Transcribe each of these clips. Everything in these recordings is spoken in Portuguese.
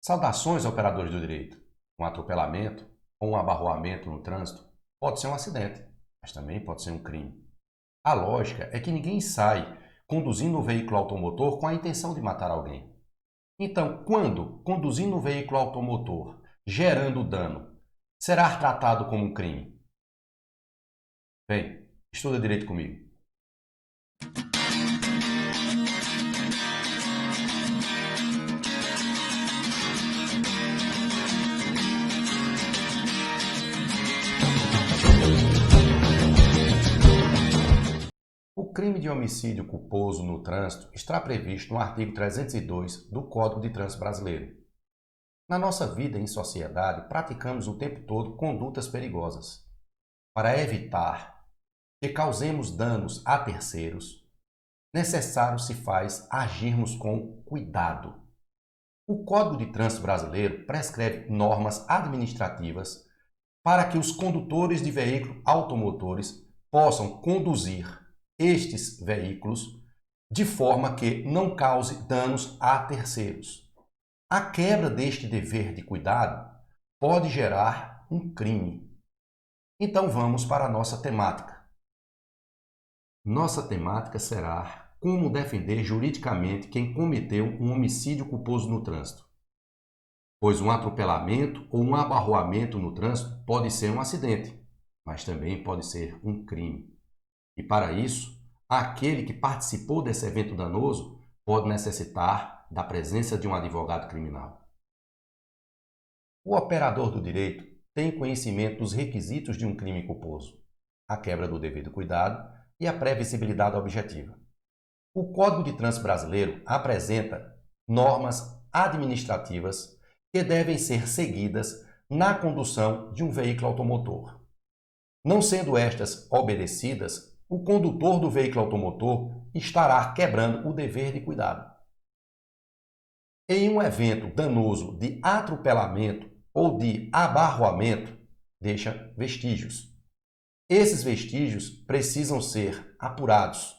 Saudações, operadores do direito. Um atropelamento ou um abarroamento no trânsito pode ser um acidente, mas também pode ser um crime. A lógica é que ninguém sai conduzindo um veículo automotor com a intenção de matar alguém. Então, quando conduzindo um veículo automotor gerando dano, será tratado como um crime? Bem, estuda direito comigo. O crime de homicídio culposo no trânsito está previsto no artigo 302 do Código de Trânsito Brasileiro. Na nossa vida em sociedade, praticamos o tempo todo condutas perigosas. Para evitar que causemos danos a terceiros, necessário se faz agirmos com cuidado. O Código de Trânsito Brasileiro prescreve normas administrativas para que os condutores de veículos automotores possam conduzir estes veículos de forma que não cause danos a terceiros. A quebra deste dever de cuidado pode gerar um crime. Então vamos para a nossa temática. Nossa temática será como defender juridicamente quem cometeu um homicídio culposo no trânsito. Pois um atropelamento ou um abarroamento no trânsito pode ser um acidente, mas também pode ser um crime. E para isso, aquele que participou desse evento danoso pode necessitar da presença de um advogado criminal. O operador do direito tem conhecimento dos requisitos de um crime culposo, a quebra do devido cuidado e a previsibilidade objetiva. O Código de Trânsito Brasileiro apresenta normas administrativas que devem ser seguidas na condução de um veículo automotor. Não sendo estas obedecidas, o condutor do veículo automotor estará quebrando o dever de cuidado. Em um evento danoso de atropelamento ou de abarroamento, deixa vestígios. Esses vestígios precisam ser apurados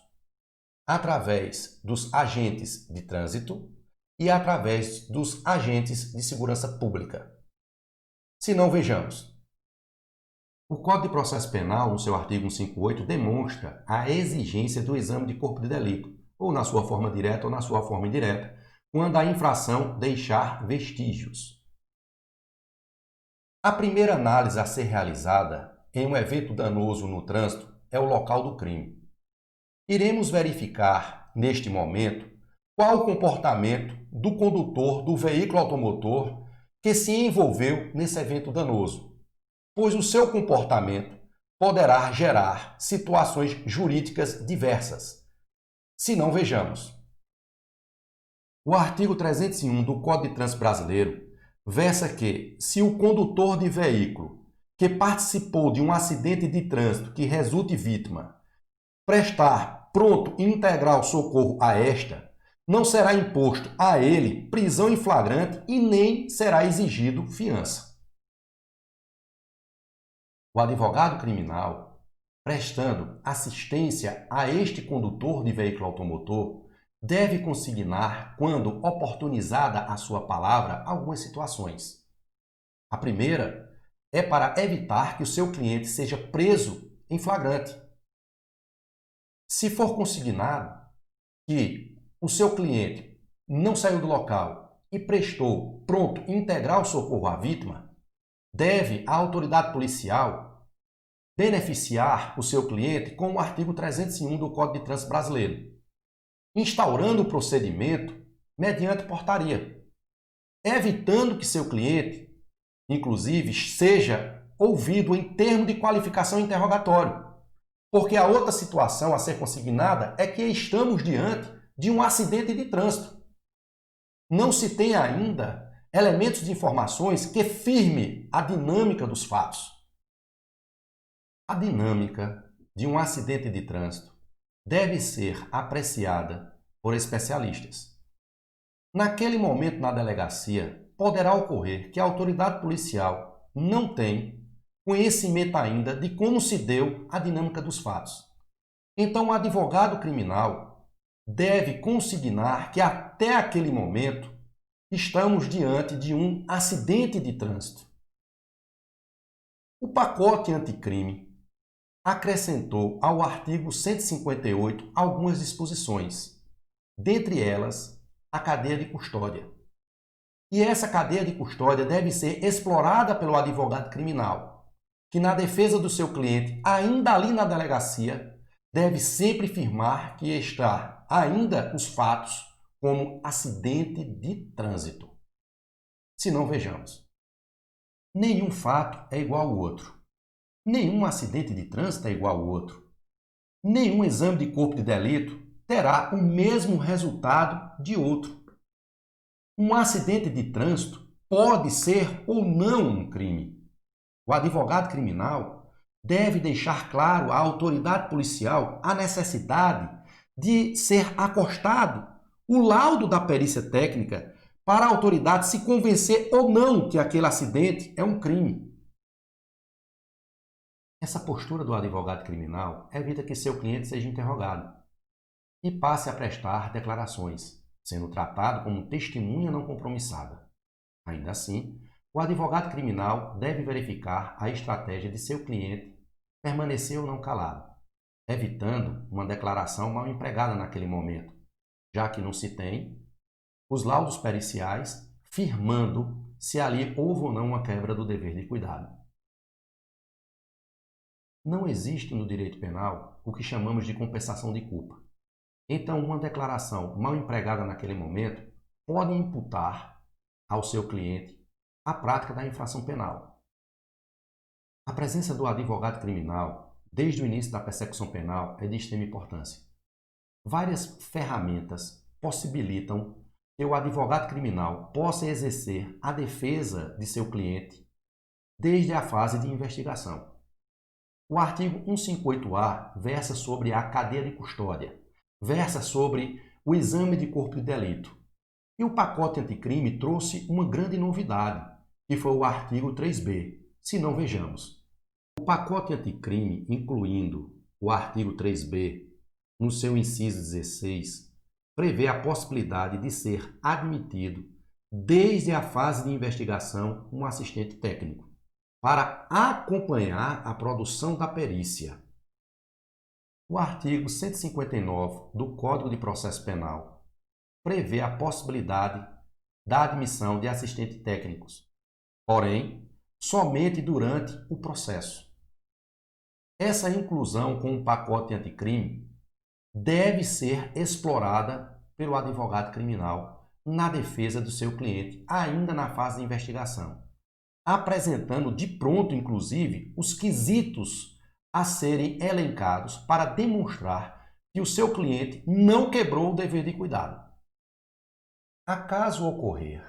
através dos agentes de trânsito e através dos agentes de segurança pública. Se não, vejamos. O Código de Processo Penal, no seu artigo 158, demonstra a exigência do exame de corpo de delito, ou na sua forma direta ou na sua forma indireta, quando a infração deixar vestígios. A primeira análise a ser realizada em um evento danoso no trânsito é o local do crime. Iremos verificar, neste momento, qual o comportamento do condutor do veículo automotor que se envolveu nesse evento danoso, pois o seu comportamento poderá gerar situações jurídicas diversas. Se não, vejamos. O artigo 301 do Código de Trânsito Brasileiro versa que, se o condutor de veículo que participou de um acidente de trânsito que resulte vítima prestar pronto e integral socorro a esta, não será imposto a ele prisão em flagrante e nem será exigido fiança. O advogado criminal, prestando assistência a este condutor de veículo automotor, deve consignar, quando oportunizada a sua palavra, algumas situações. A primeira é para evitar que o seu cliente seja preso em flagrante. Se for consignado que o seu cliente não saiu do local e prestou pronto e integral socorro à vítima, deve a autoridade policial beneficiar o seu cliente com o artigo 301 do Código de Trânsito Brasileiro, instaurando o procedimento mediante portaria, evitando que seu cliente, inclusive, seja ouvido em termo de qualificação interrogatório, porque a outra situação a ser consignada é que estamos diante de um acidente de trânsito. Não se tem ainda elementos de informações que firme a dinâmica dos fatos. A dinâmica de um acidente de trânsito deve ser apreciada por especialistas. Naquele momento na delegacia, poderá ocorrer que a autoridade policial não tem conhecimento ainda de como se deu a dinâmica dos fatos. Então, o advogado criminal deve consignar que até aquele momento estamos diante de um acidente de trânsito. O pacote anticrime acrescentou ao artigo 158 algumas disposições, dentre elas a cadeia de custódia. E essa cadeia de custódia deve ser explorada pelo advogado criminal, que na defesa do seu cliente, ainda ali na delegacia, deve sempre afirmar que está ainda os fatos como acidente de trânsito. Se não, vejamos. Nenhum fato é igual ao outro. Nenhum acidente de trânsito é igual ao outro. Nenhum exame de corpo de delito terá o mesmo resultado de outro. Um acidente de trânsito pode ser ou não um crime. O advogado criminal deve deixar claro à autoridade policial a necessidade de ser acostado o laudo da perícia técnica para a autoridade se convencer ou não que aquele acidente é um crime. Essa postura do advogado criminal evita que seu cliente seja interrogado e passe a prestar declarações, sendo tratado como testemunha não compromissada. Ainda assim, o advogado criminal deve verificar a estratégia de seu cliente permanecer ou não calado, evitando uma declaração mal empregada naquele momento, já que não se tem os laudos periciais firmando se ali houve ou não uma quebra do dever de cuidado. Não existe no direito penal o que chamamos de compensação de culpa. Então, uma declaração mal empregada naquele momento pode imputar ao seu cliente a prática da infração penal. A presença do advogado criminal, desde o início da persecução penal, é de extrema importância. Várias ferramentas possibilitam que o advogado criminal possa exercer a defesa de seu cliente desde a fase de investigação. O artigo 158-A versa sobre a cadeia de custódia, versa sobre o exame de corpo de delito. E o pacote anticrime trouxe uma grande novidade, que foi o artigo 3B. Se não, vejamos. O pacote anticrime, incluindo o artigo 3B, no seu inciso 16, prevê a possibilidade de ser admitido, desde a fase de investigação, um assistente técnico, para acompanhar a produção da perícia. O artigo 159 do Código de Processo Penal prevê a possibilidade da admissão de assistentes técnicos, porém, somente durante o processo. Essa inclusão com o pacote anticrime deve ser explorada pelo advogado criminal na defesa do seu cliente, ainda na fase de investigação, apresentando de pronto, inclusive, os quesitos a serem elencados para demonstrar que o seu cliente não quebrou o dever de cuidado. Acaso ocorrer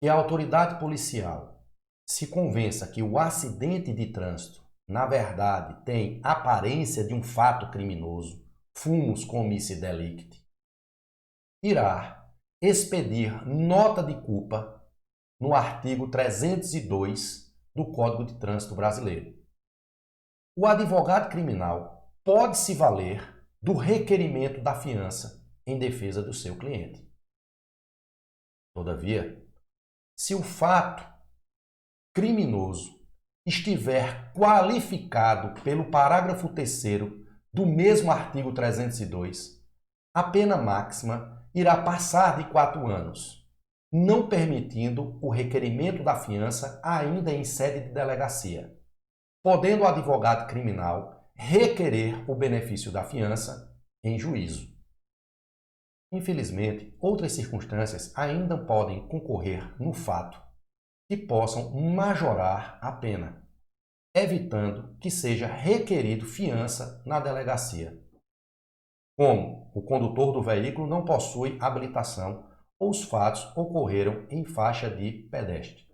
que a autoridade policial se convença que o acidente de trânsito, na verdade, tem aparência de um fato criminoso, fumus commissi delicti, irá expedir nota de culpa no artigo 302 do Código de Trânsito Brasileiro. O advogado criminal pode se valer do requerimento da fiança em defesa do seu cliente. Todavia, se o fato criminoso estiver qualificado pelo parágrafo 3º do mesmo artigo 302, a pena máxima irá passar de 4 anos, não permitindo o requerimento da fiança ainda em sede de delegacia, podendo o advogado criminal requerer o benefício da fiança em juízo. Infelizmente, outras circunstâncias ainda podem concorrer no fato que possam majorar a pena, evitando que seja requerido fiança na delegacia, como o condutor do veículo não possui habilitação ou os fatos ocorreram em faixa de pedestre.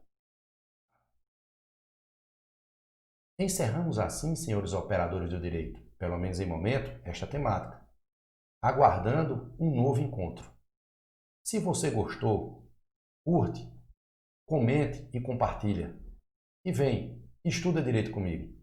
Encerramos assim, senhores operadores do direito, pelo menos em momento, esta temática, aguardando um novo encontro. Se você gostou, curte, comente e compartilha. E vem, estuda direito comigo.